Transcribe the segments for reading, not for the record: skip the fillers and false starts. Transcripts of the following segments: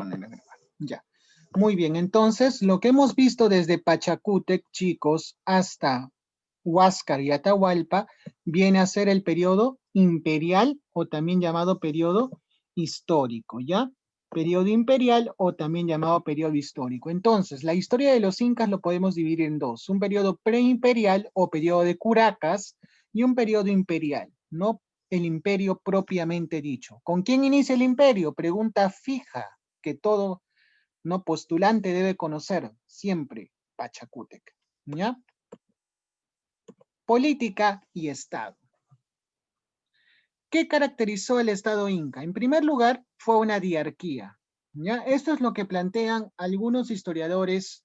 poner a grabar. Ya. Muy bien, entonces lo que hemos visto desde Pachacútec, chicos, hasta Huáscar y Atahualpa, viene a ser el periodo imperial o también llamado periodo histórico, ¿ya? Periodo imperial o también llamado periodo histórico. Entonces, la historia de los incas lo podemos dividir en dos, un periodo preimperial o periodo de Curacas y un periodo imperial, no el imperio propiamente dicho. ¿Con quién inicia el imperio? Pregunta fija que todo no postulante debe conocer siempre Pachacútec, ¿ya? Política y Estado. ¿Qué caracterizó el Estado inca? En primer lugar, fue una diarquía, ¿ya? Esto es lo que plantean algunos historiadores,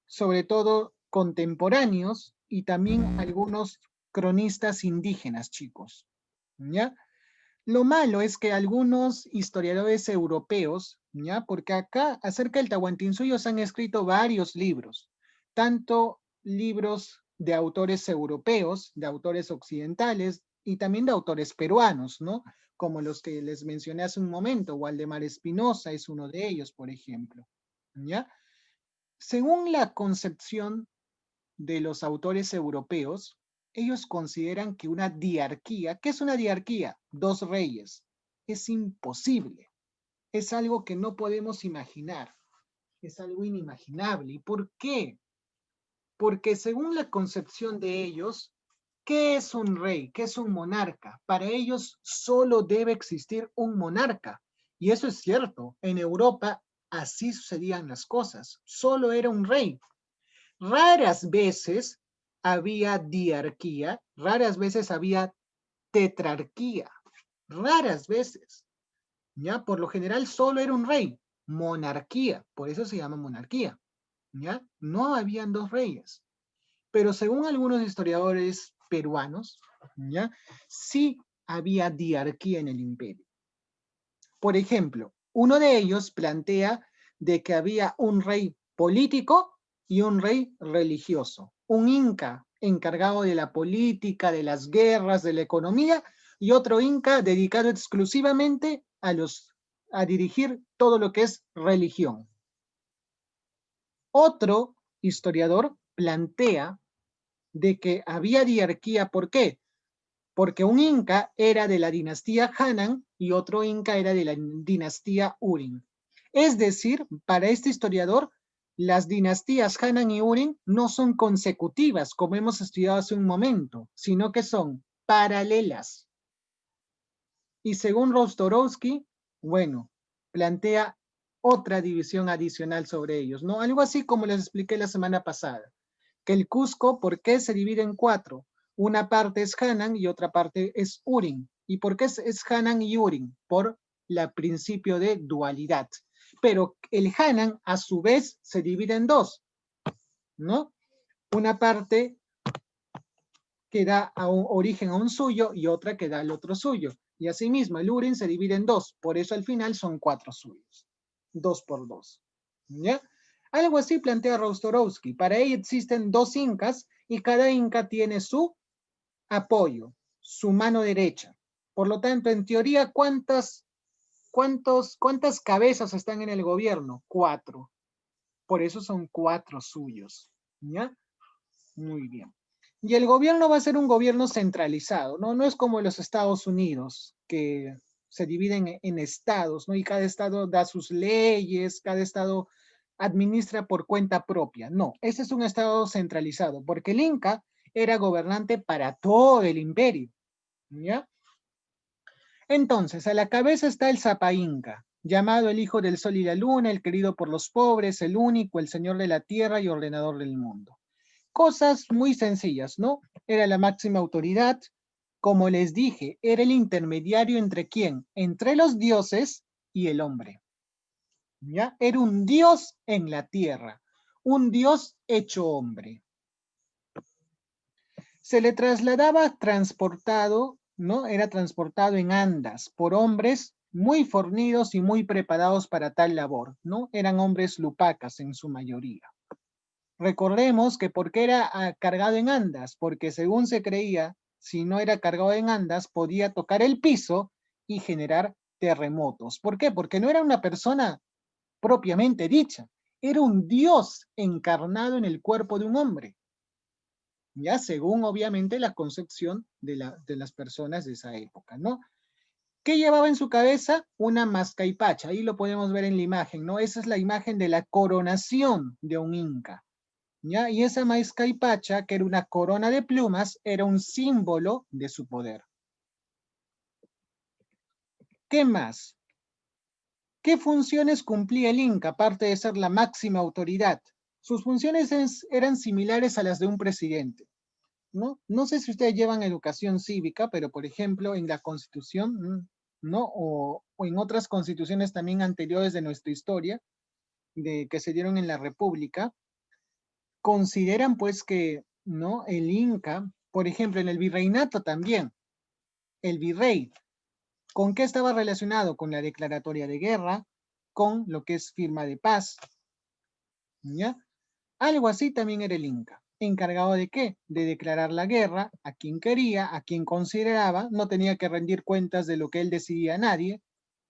sobre todo contemporáneos, y también algunos cronistas indígenas, chicos, ¿ya? Lo malo es que algunos historiadores europeos, ¿ya? Porque acá acerca del Tahuantinsuyo se han escrito varios libros, tanto libros de autores europeos, de autores occidentales y también de autores peruanos, ¿no? Como los que les mencioné hace un momento, Waldemar Espinosa es uno de ellos, por ejemplo, ¿ya? Según la concepción de los autores europeos, ellos consideran que una diarquía, ¿qué es una diarquía? Dos reyes. Es imposible. Es algo que no podemos imaginar. Es algo inimaginable. ¿Y por qué? Porque según la concepción de ellos, ¿qué es un rey? ¿Qué es un monarca? Para ellos solo debe existir un monarca. Y eso es cierto. En Europa así sucedían las cosas. Solo era un rey. Raras veces había diarquía, raras veces había tetrarquía, raras veces. ¿Ya? Por lo general solo era un rey, monarquía, por eso se llama monarquía. ¿Ya? No habían dos reyes. Pero según algunos historiadores peruanos, ¿ya? Sí había diarquía en el imperio. Por ejemplo, uno de ellos plantea de que había un rey político y un rey religioso. Un inca encargado de la política, de las guerras, de la economía, y otro inca dedicado exclusivamente a dirigir todo lo que es religión. Otro historiador plantea de que había diarquía, ¿por qué? Porque un inca era de la dinastía Hanan y otro inca era de la dinastía Urin. Es decir, para este historiador, las dinastías Hanan y Urin no son consecutivas, como hemos estudiado hace un momento, sino que son paralelas. Y según Rostorowski, bueno, plantea otra división adicional sobre ellos, ¿no? Algo así como les expliqué la semana pasada, que el Cusco, ¿por qué se divide en cuatro? Una parte es Hanan y otra parte es Urin. ¿Y por qué es Hanan y Urin? Por el principio de dualidad. Pero el Hanan, a su vez, se divide en dos, ¿no? Una parte que da origen a un suyo y otra que da al otro suyo. Y asimismo, el Urin se divide en dos, por eso al final son cuatro suyos. 2 por 2. ¿Ya? Algo así plantea Rostorowski. Para ello existen dos incas y cada inca tiene su apoyo, su mano derecha. Por lo tanto, en teoría, ¿cuántas cabezas están en el gobierno? 4. Por eso son 4 suyos. ¿Ya? Muy bien. Y el gobierno va a ser un gobierno centralizado, ¿no? No es como los Estados Unidos, que se dividen en estados, ¿no? Y cada estado da sus leyes, cada estado administra por cuenta propia. No, ese es un estado centralizado, porque el Inca era gobernante para todo el imperio, ¿ya? Entonces, a la cabeza está el Zapa Inca, llamado el hijo del sol y la luna, el querido por los pobres, el único, el señor de la tierra y ordenador del mundo. Cosas muy sencillas, ¿no? Era la máxima autoridad. Como les dije, era el intermediario entre quién? Entre los dioses y el hombre. ¿Ya? Era un dios en la tierra, un dios hecho hombre. Se le trasladaba transportado, ¿no? Era transportado en andas por hombres muy fornidos y muy preparados para tal labor, ¿no? Eran hombres lupacas en su mayoría. Recordemos que ¿por qué era cargado en andas? Porque según se creía, si no era cargado en andas, podía tocar el piso y generar terremotos. ¿Por qué? Porque no era una persona propiamente dicha. Era un dios encarnado en el cuerpo de un hombre. Ya según obviamente la concepción de las personas de esa época, ¿no? ¿Qué llevaba en su cabeza? Una mascaipacha, ahí lo podemos ver en la imagen, ¿no? Esa es la imagen de la coronación de un inca, ¿ya? Y esa mascaipacha, que era una corona de plumas, era un símbolo de su poder. ¿Qué más? ¿Qué funciones cumplía el inca, aparte de ser la máxima autoridad? Sus funciones eran similares a las de un presidente. ¿No? No sé si ustedes llevan educación cívica, pero por ejemplo en la Constitución, ¿no? O en otras constituciones también anteriores de nuestra historia, que se dieron en la República, consideran pues que, ¿no? El Inca, por ejemplo, en el virreinato también, el virrey, ¿con qué estaba relacionado? Con la declaratoria de guerra, con lo que es firma de paz, ¿ya? Algo así también era el Inca. ¿Encargado de qué? De declarar la guerra a quien quería, a quien consideraba, no tenía que rendir cuentas de lo que él decidía a nadie,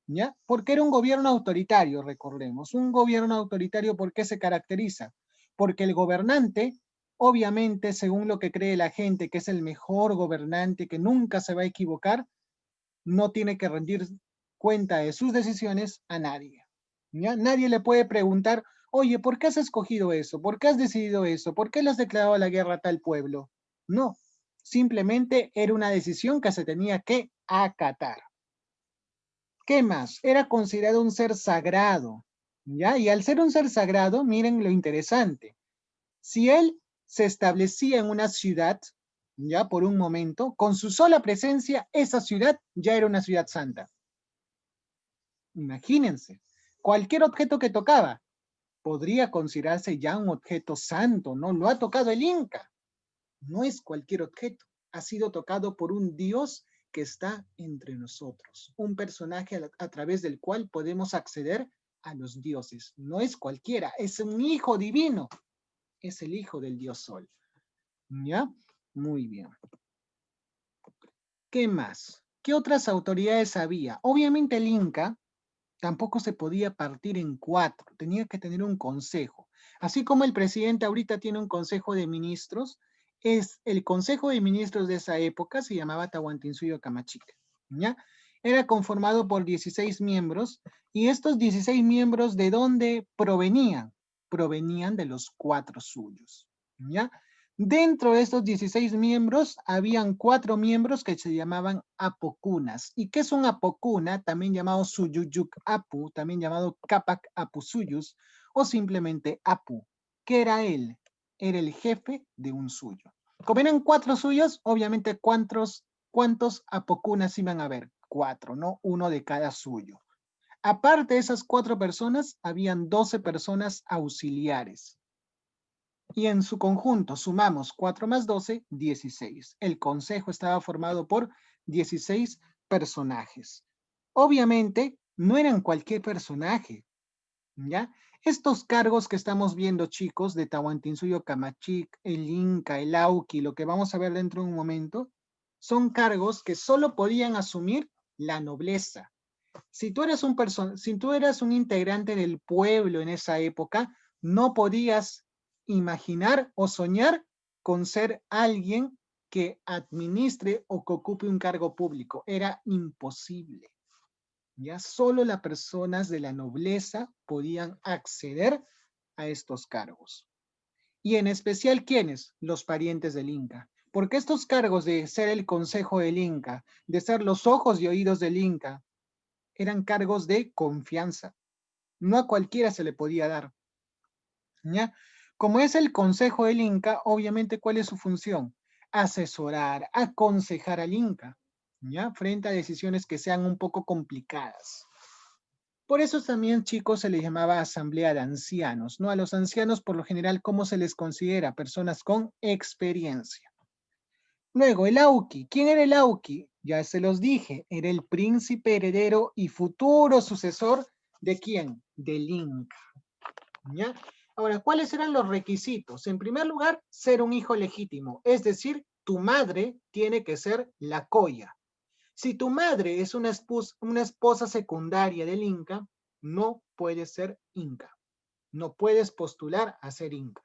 ¿ya? Porque era un gobierno autoritario, recordemos. Un gobierno autoritario, ¿por qué se caracteriza? Porque el gobernante, obviamente, según lo que cree la gente, que es el mejor gobernante, que nunca se va a equivocar, no tiene que rendir cuenta de sus decisiones a nadie. ¿Ya? Nadie le puede preguntar, oye, ¿por qué has escogido eso? ¿Por qué has decidido eso? ¿Por qué le has declarado la guerra a tal pueblo? No, simplemente era una decisión que se tenía que acatar. ¿Qué más? Era considerado un ser sagrado, ¿ya? Y al ser un ser sagrado, miren lo interesante. Si él se establecía en una ciudad, ya por un momento, con su sola presencia, esa ciudad ya era una ciudad santa. Imagínense, cualquier objeto que tocaba podría considerarse ya un objeto santo, ¿no? Lo ha tocado el Inca. No es cualquier objeto, ha sido tocado por un Dios que está entre nosotros, un personaje a través del cual podemos acceder a los dioses. No es cualquiera, es un hijo divino, es el hijo del Dios Sol. ¿Ya? Muy bien. ¿Qué más? ¿Qué otras autoridades había? Obviamente el Inca tampoco se podía partir en cuatro, tenía que tener un consejo. Así como el presidente ahorita tiene un consejo de ministros, es el consejo de ministros de esa época se llamaba Tahuantinsuyo Camachica, ¿ya? Era conformado por 16 miembros y estos 16 miembros ¿de dónde provenían? Provenían de los cuatro suyos, ¿ya? Dentro de estos 16 miembros, habían 4 miembros que se llamaban apocunas. ¿Y qué es un apocuna? También llamado suyuyuk apu, también llamado capac apusuyus, o simplemente apu. ¿Qué era él? Era el jefe de un suyo. Como eran 4 suyos, obviamente, ¿cuántos apocunas iban a haber? 4, ¿no? Uno de cada suyo. Aparte de esas 4 personas, habían 12 personas auxiliares. Y en su conjunto sumamos 4 más 12, 16. El consejo estaba formado por 16 personajes. Obviamente, no eran cualquier personaje, ¿ya? Estos cargos que estamos viendo, chicos, de Tahuantinsuyo Camachic, el Inca, el Auqui, lo que vamos a ver dentro de un momento, son cargos que solo podían asumir la nobleza. Si tú eras un integrante del pueblo en esa época, no podías imaginar o soñar con ser alguien que administre o que ocupe un cargo público. Era imposible. Ya solo las personas de la nobleza podían acceder a estos cargos. Y en especial, ¿quiénes? Los parientes del Inca. Porque estos cargos de ser el consejo del Inca, de ser los ojos y oídos del Inca, eran cargos de confianza. No a cualquiera se le podía dar. ¿Ya? Como es el consejo del Inca, obviamente, ¿cuál es su función? Asesorar, aconsejar al Inca, ¿ya? Frente a decisiones que sean un poco complicadas. Por eso también, chicos, se les llamaba asamblea de ancianos, ¿no? A los ancianos, por lo general, ¿cómo se les considera? Personas con experiencia. Luego, el Auqui. ¿Quién era el Auqui? Ya se los dije, era el príncipe heredero y futuro sucesor ¿de quién? Del Inca. ¿Ya? Ahora, ¿cuáles eran los requisitos? En primer lugar, ser un hijo legítimo, es decir, tu madre tiene que ser la coya. Si tu madre es una esposa secundaria del Inca, no puedes ser inca. No puedes postular a ser inca.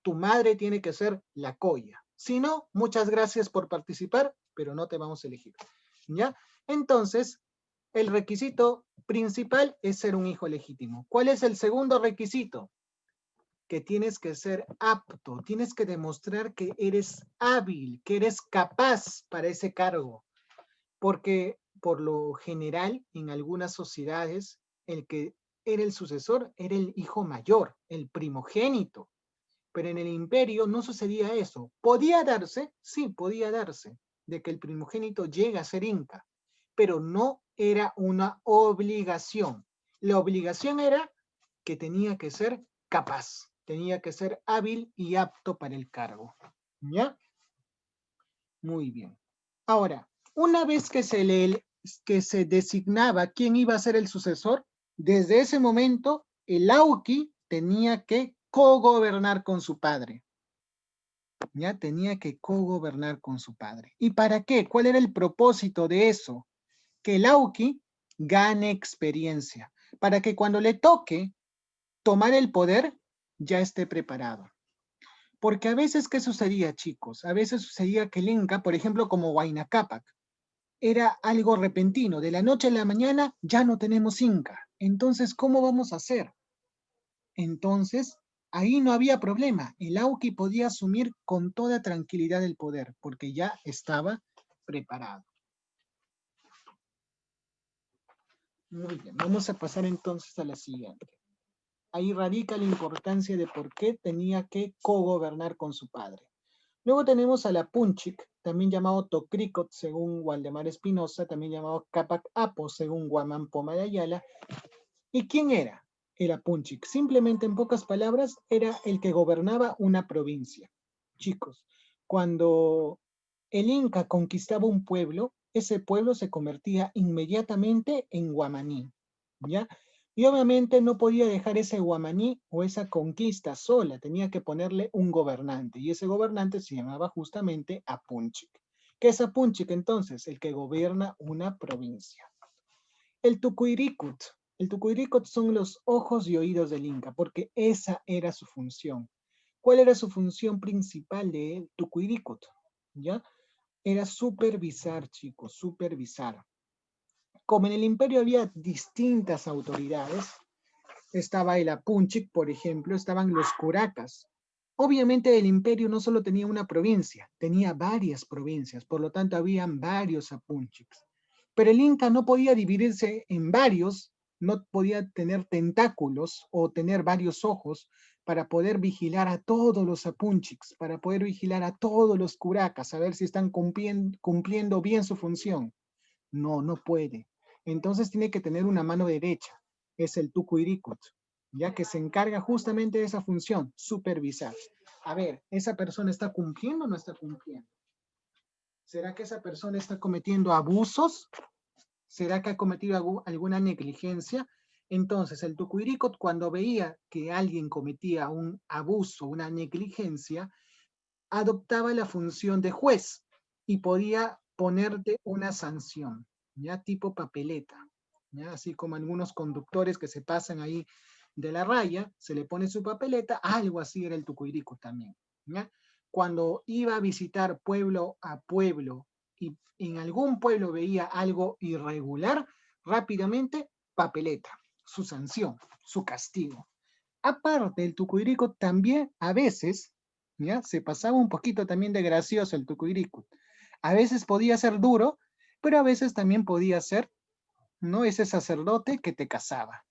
Tu madre tiene que ser la coya. Si no, muchas gracias por participar, pero no te vamos a elegir. ¿Ya? Entonces, el requisito principal es ser un hijo legítimo. ¿Cuál es el segundo requisito? Que tienes que ser apto, tienes que demostrar que eres hábil, que eres capaz para ese cargo. Porque por lo general, en algunas sociedades, el que era el sucesor era el hijo mayor, el primogénito. Pero en el imperio no sucedía eso. ¿Podía darse? Sí, podía darse, de que el primogénito llegue a ser inca, pero no era una obligación. La obligación era que tenía que ser capaz, tenía que ser hábil y apto para el cargo. ¿Ya? Muy bien. Ahora, una vez que se designaba quién iba a ser el sucesor, desde ese momento el Auqui tenía que cogobernar con su padre. Ya tenía que cogobernar con su padre. ¿Y para qué? ¿Cuál era el propósito de eso? Que el Auqui gane experiencia, para que cuando le toque tomar el poder, ya esté preparado. Porque a veces, ¿qué sucedía, chicos? A veces sucedía que el Inca, por ejemplo, como Huayna Cápac, era algo repentino. De la noche a la mañana ya no tenemos Inca. Entonces, ¿cómo vamos a hacer? Entonces, ahí no había problema. El Auqui podía asumir con toda tranquilidad el poder, porque ya estaba preparado. Muy bien, vamos a pasar entonces a la siguiente. Ahí radica la importancia de por qué tenía que cogobernar con su padre. Luego tenemos a la Punchic, también llamado Tocricot, según Waldemar Espinosa, también llamado Capac Apo, según Guamán Poma de Ayala. ¿Y quién era? Era Punchic. Simplemente, en pocas palabras, era el que gobernaba una provincia. Chicos, cuando el Inca conquistaba un pueblo, ese pueblo se convertía inmediatamente en guamaní, ¿ya? Y obviamente no podía dejar ese guamaní o esa conquista sola, tenía que ponerle un gobernante, y ese gobernante se llamaba justamente Apunchic. ¿Qué es Apunchic entonces? El que gobierna una provincia. El Tucuyricut. El Tucuyricut son los ojos y oídos del Inca, porque esa era su función. ¿Cuál era su función principal de Tucuyricut? ¿Ya? Era supervisar, chicos, supervisar. Como en el imperio había distintas autoridades, estaba el Apunchic, por ejemplo, estaban los curacas. Obviamente el imperio no solo tenía una provincia, tenía varias provincias, por lo tanto habían varios Apunchics. Pero el Inca no podía dividirse en varios, no podía tener tentáculos o tener varios ojos para poder vigilar a todos los Apunchics, para poder vigilar a todos los curacas, a ver si están cumpliendo bien su función. No, no puede. Entonces tiene que tener una mano derecha, es el Tucuyricut, ya que se encarga justamente de esa función, supervisar. A ver, ¿esa persona está cumpliendo o no está cumpliendo? ¿Será que esa persona está cometiendo abusos? ¿Será que ha cometido alguna negligencia? Entonces, el Tucuyricut, cuando veía que alguien cometía un abuso, una negligencia, adoptaba la función de juez y podía ponerte una sanción, ya tipo papeleta, ya así como algunos conductores que se pasan ahí de la raya, se le pone su papeleta, algo así era el Tucuyricut también, ¿ya? Cuando iba a visitar pueblo a pueblo y en algún pueblo veía algo irregular, rápidamente papeleta, su sanción, su castigo. Aparte, el Tucuyricut también a veces, ¿ya? Se pasaba un poquito también de gracioso el Tucuyricut. A veces podía ser duro, pero a veces también podía ser, ¿no? Ese sacerdote que te casaba,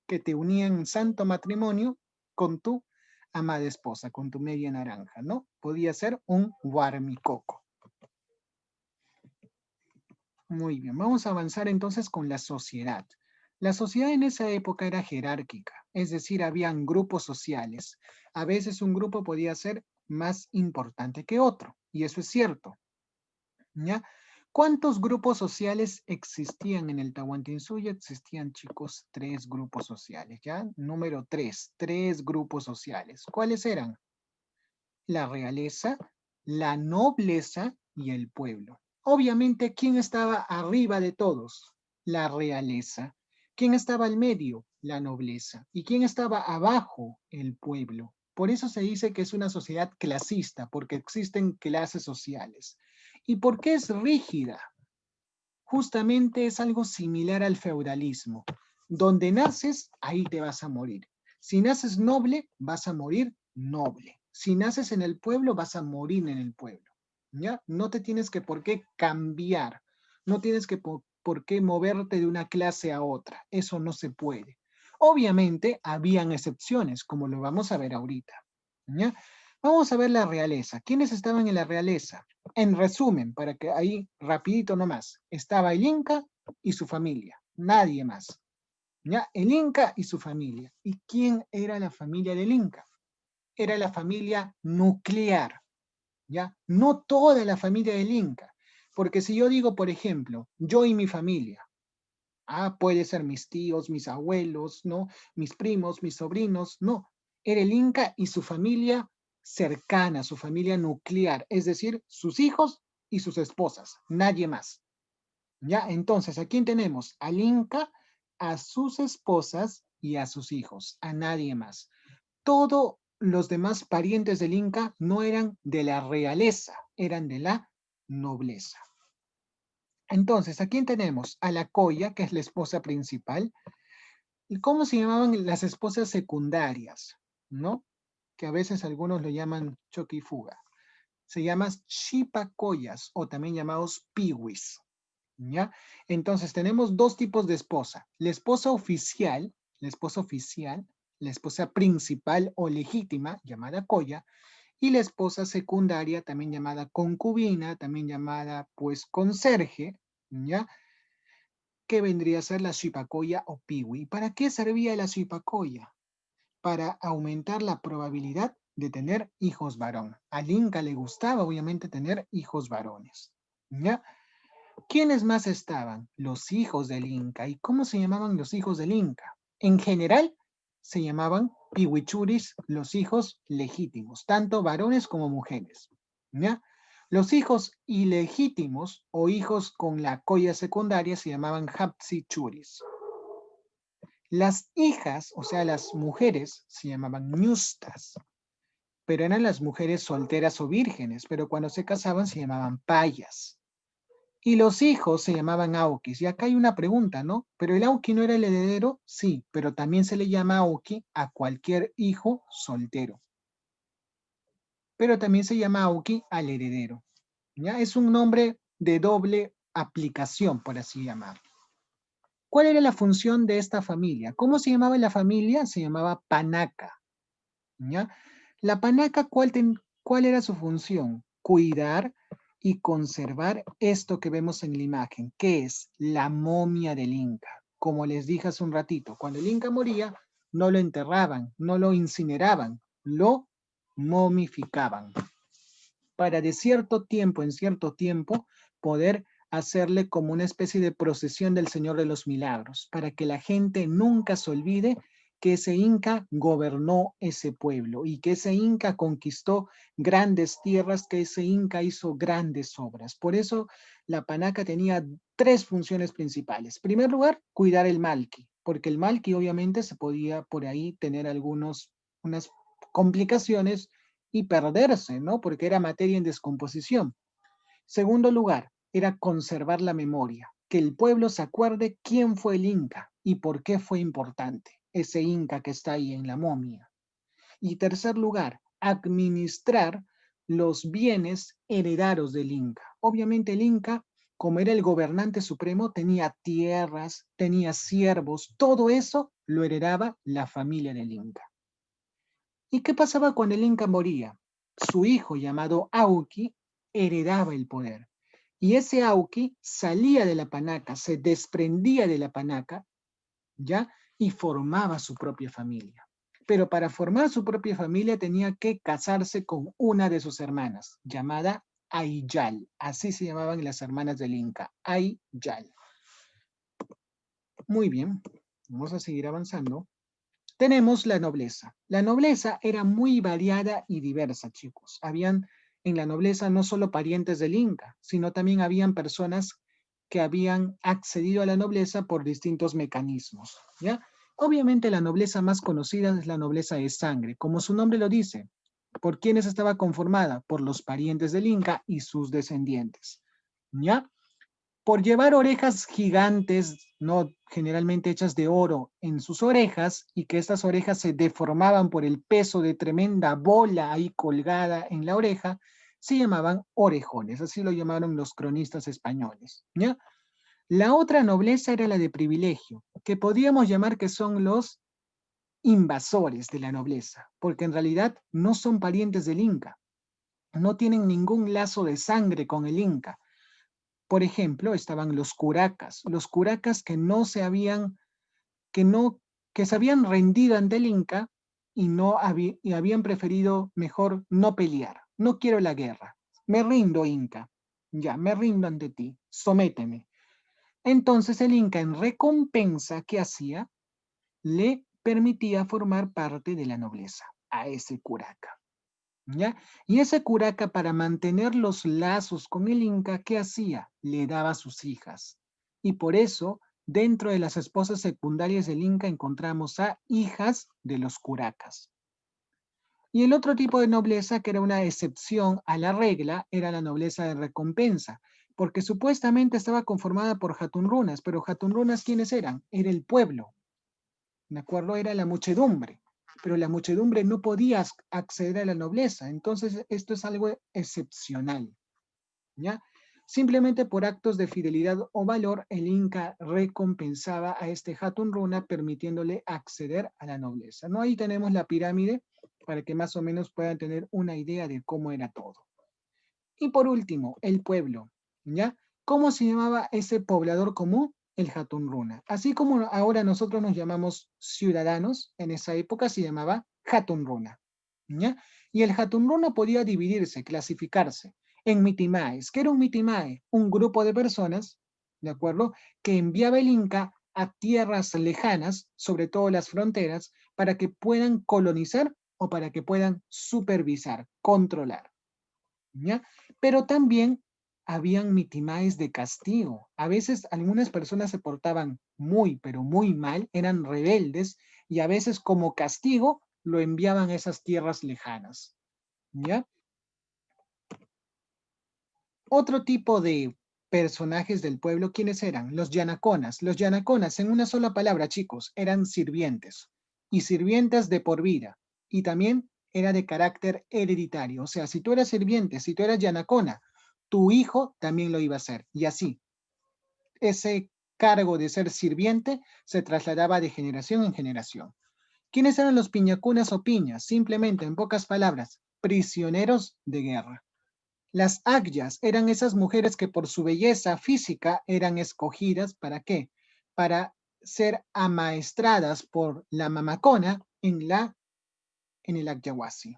que te unía en santo matrimonio con tu amada esposa, con tu media naranja, ¿no? Podía ser un huarmicoco. Muy bien, vamos a avanzar entonces con la sociedad. La sociedad en esa época era jerárquica, es decir, habían grupos sociales. A veces un grupo podía ser más importante que otro, y eso es cierto, ¿ya? ¿Cuántos grupos sociales existían en el Tahuantinsuyo? Existían, chicos, 3 grupos sociales, ¿ya? Número 3, 3 grupos sociales. ¿Cuáles eran? La realeza, la nobleza y el pueblo. Obviamente, ¿quién estaba arriba de todos? La realeza. ¿Quién estaba al medio? La nobleza. ¿Y quién estaba abajo? El pueblo. Por eso se dice que es una sociedad clasista, porque existen clases sociales. ¿Y por qué es rígida? Justamente es algo similar al feudalismo. Donde naces, ahí te vas a morir. Si naces noble, vas a morir noble. Si naces en el pueblo, vas a morir en el pueblo. ¿Ya? No te tienes que por qué cambiar. No tienes que por qué moverte de una clase a otra. Eso no se puede. Obviamente, habían excepciones, como lo vamos a ver ahorita. ¿Ya? Vamos a ver la realeza. ¿Quiénes estaban en la realeza? En resumen, para que ahí rapidito nomás, estaba el Inca y su familia, nadie más. ¿Ya? El Inca y su familia. ¿Y quién era la familia del Inca? Era la familia nuclear, ¿ya? No toda la familia del Inca. Porque si yo digo, por ejemplo, yo y mi familia, puede ser mis tíos, mis abuelos, ¿no? Mis primos, mis sobrinos, no. Era el Inca y su familia cercana, su familia nuclear, es decir, sus hijos y sus esposas, nadie más. ¿Ya? Entonces, ¿a quién tenemos? Al Inca, a sus esposas y a sus hijos, a nadie más. Todos los demás parientes del Inca no eran de la realeza, eran de la nobleza. Entonces, ¿a quién tenemos? A la Coya, que es la esposa principal. ¿Y cómo se llamaban las esposas secundarias? ¿No? Que a veces algunos lo llaman choque y fuga. Se llaman Xipacoyas o también llamados piwis. ¿Ya? Entonces tenemos dos tipos de esposa. La esposa oficial, la esposa oficial, la esposa principal o legítima, llamada coya, y la esposa secundaria, también llamada concubina, también llamada pues conserje, ¿ya? Que vendría a ser la Shipacoya o Piwi. ¿Para qué servía la Shipacoya? Para aumentar la probabilidad de tener hijos varón. Al Inca le gustaba obviamente tener hijos varones. ¿Ya? ¿Quiénes más estaban? Los hijos del Inca. ¿Y cómo se llamaban los hijos del Inca? En general se llamaban pihuichuris, los hijos legítimos, tanto varones como mujeres. ¿Ya? Los hijos ilegítimos o hijos con la colla secundaria se llamaban hapsichuris. Las hijas, o sea, las mujeres, se llamaban ñustas, pero eran las mujeres solteras o vírgenes, pero cuando se casaban se llamaban payas. Y los hijos se llamaban aukis. Y acá hay una pregunta, ¿no? ¿Pero el auki no era el heredero? Sí, pero también se le llama auki a cualquier hijo soltero. Pero también se llama auki al heredero. ¿Ya? Es un nombre de doble aplicación, por así llamarlo. ¿Cuál era la función de esta familia? ¿Cómo se llamaba la familia? Se llamaba panaca. ¿Ya? La panaca, ¿cuál era su función? Cuidar y conservar esto que vemos en la imagen, que es la momia del Inca. Como les dije hace un ratito, cuando el Inca moría, no lo enterraban, no lo incineraban, lo momificaban. Para de cierto tiempo, en cierto tiempo, poder hacerle como una especie de procesión del Señor de los Milagros, para que la gente nunca se olvide que ese Inca gobernó ese pueblo y que ese Inca conquistó grandes tierras, que ese Inca hizo grandes obras. Por eso la panaca tenía tres funciones principales. En primer lugar, cuidar el malqui, porque el malqui obviamente se podía por ahí tener unas complicaciones y perderse, ¿no? Porque era materia en descomposición. Segundo lugar, era conservar la memoria, que el pueblo se acuerde quién fue el Inca y por qué fue importante ese Inca que está ahí en la momia. Y tercer lugar, administrar los bienes heredados del Inca. Obviamente el Inca, como era el gobernante supremo, tenía tierras, tenía siervos, todo eso lo heredaba la familia del Inca. ¿Y qué pasaba cuando el Inca moría? Su hijo, llamado Auqui, heredaba el poder. Y ese Auqui salía de la panaca, se desprendía de la panaca, ¿ya? Y formaba su propia familia. Pero para formar su propia familia tenía que casarse con una de sus hermanas, llamada Ayllal. Así se llamaban las hermanas del Inca, Ayllal. Muy bien, vamos a seguir avanzando. Tenemos la nobleza. La nobleza era muy variada y diversa, chicos. Habían en la nobleza no solo parientes del Inca, sino también habían personas que habían accedido a la nobleza por distintos mecanismos, ¿ya? Obviamente la nobleza más conocida es la nobleza de sangre, como su nombre lo dice. ¿Por quiénes estaba conformada? Por los parientes del Inca y sus descendientes, ¿ya? Por llevar orejas gigantes, ¿no? Generalmente hechas de oro en sus orejas, y que estas orejas se deformaban por el peso de tremenda bola ahí colgada en la oreja, se llamaban orejones, así lo llamaron los cronistas españoles, ¿ya? La otra nobleza era la de privilegio, que podíamos llamar que son los invasores de la nobleza, porque en realidad no son parientes del Inca, no tienen ningún lazo de sangre con el Inca. Por ejemplo, estaban los curacas que no se habían, que no, que se habían rendido ante el Inca y y habían preferido mejor no pelear. No quiero la guerra. Me rindo, Inca. Ya, me rindo ante ti. Sométeme. Entonces el Inca, en recompensa, ¿qué hacía? Le permitía formar parte de la nobleza a ese curaca, ¿ya? Y ese curaca, para mantener los lazos con el Inca, ¿qué hacía? Le daba a sus hijas. Y por eso, dentro de las esposas secundarias del Inca encontramos a hijas de los curacas. Y el otro tipo de nobleza, que era una excepción a la regla, era la nobleza de recompensa, porque supuestamente estaba conformada por jatunrunas, pero jatunrunas, ¿quiénes eran? Era el pueblo, ¿de acuerdo? Era la muchedumbre, pero la muchedumbre no podía acceder a la nobleza, entonces esto es algo excepcional, ¿ya? Simplemente por actos de fidelidad o valor, el Inca recompensaba a este Hatun Runa permitiéndole acceder a la nobleza, ¿no? Ahí tenemos la pirámide para que más o menos puedan tener una idea de cómo era todo. Y por último, el pueblo, ¿ya? ¿Cómo se llamaba ese poblador común? El Hatun Runa. Así como ahora nosotros nos llamamos ciudadanos, en esa época se llamaba Hatun Runa, ¿ya? Y el Hatun Runa podía dividirse, clasificarse en mitimaes. ¿Qué era un mitimae? Un grupo de personas, ¿de acuerdo? Que enviaba el Inca a tierras lejanas, sobre todo las fronteras, para que puedan colonizar o para que puedan supervisar, controlar, ¿ya? Pero también habían mitimaes de castigo. A veces algunas personas se portaban muy, pero muy mal, eran rebeldes, y a veces como castigo lo enviaban a esas tierras lejanas, ¿ya? Otro tipo de personajes del pueblo, ¿quiénes eran? Los yanaconas. Los yanaconas, en una sola palabra, chicos, eran sirvientes, y sirvientes de por vida, y también era de carácter hereditario. O sea, si tú eras sirviente, si tú eras yanacona, tu hijo también lo iba a ser, y así. Ese cargo de ser sirviente se trasladaba de generación en generación. ¿Quiénes eran los piñacunas o piñas? Simplemente, en pocas palabras, prisioneros de guerra. Las agyas eran esas mujeres que por su belleza física eran escogidas, ¿para qué? Para ser amaestradas por la mamacona en el Agyahuasi.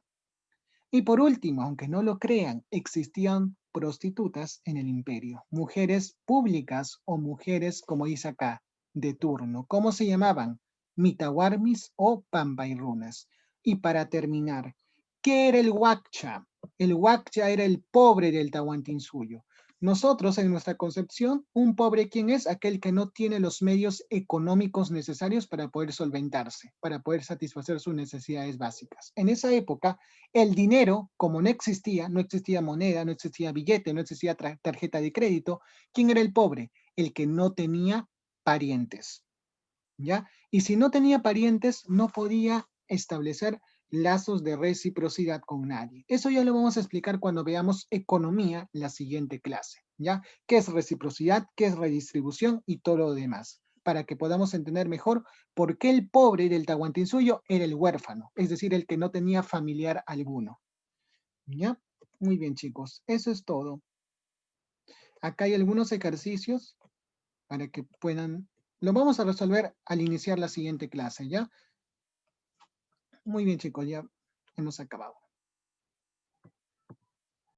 Y por último, aunque no lo crean, existían prostitutas en el imperio, mujeres públicas o mujeres, como dice acá, de turno. ¿Cómo se llamaban? Mitawarmis o pambairunas. Y para terminar, ¿qué era el huaccha? El huaccha era el pobre del Tahuantinsuyo. Nosotros, en nuestra concepción, un pobre, ¿quién es? Aquel que no tiene los medios económicos necesarios para poder solventarse, para poder satisfacer sus necesidades básicas. En esa época, el dinero, como no existía moneda, no existía billete, no existía tarjeta de crédito. ¿Quién era el pobre? El que no tenía parientes, ¿ya? Y si no tenía parientes, no podía establecer lazos de reciprocidad con nadie. Eso ya lo vamos a explicar cuando veamos economía la siguiente clase, ¿ya? ¿Qué es reciprocidad? ¿Qué es redistribución? Y todo lo demás, para que podamos entender mejor por qué el pobre del Tahuantinsuyo era el huérfano, es decir, el que no tenía familiar alguno, ¿ya? Muy bien, chicos, eso es todo. Acá hay algunos ejercicios para que puedan, lo vamos a resolver al iniciar la siguiente clase, ¿ya? Muy bien, chicos, ya hemos acabado.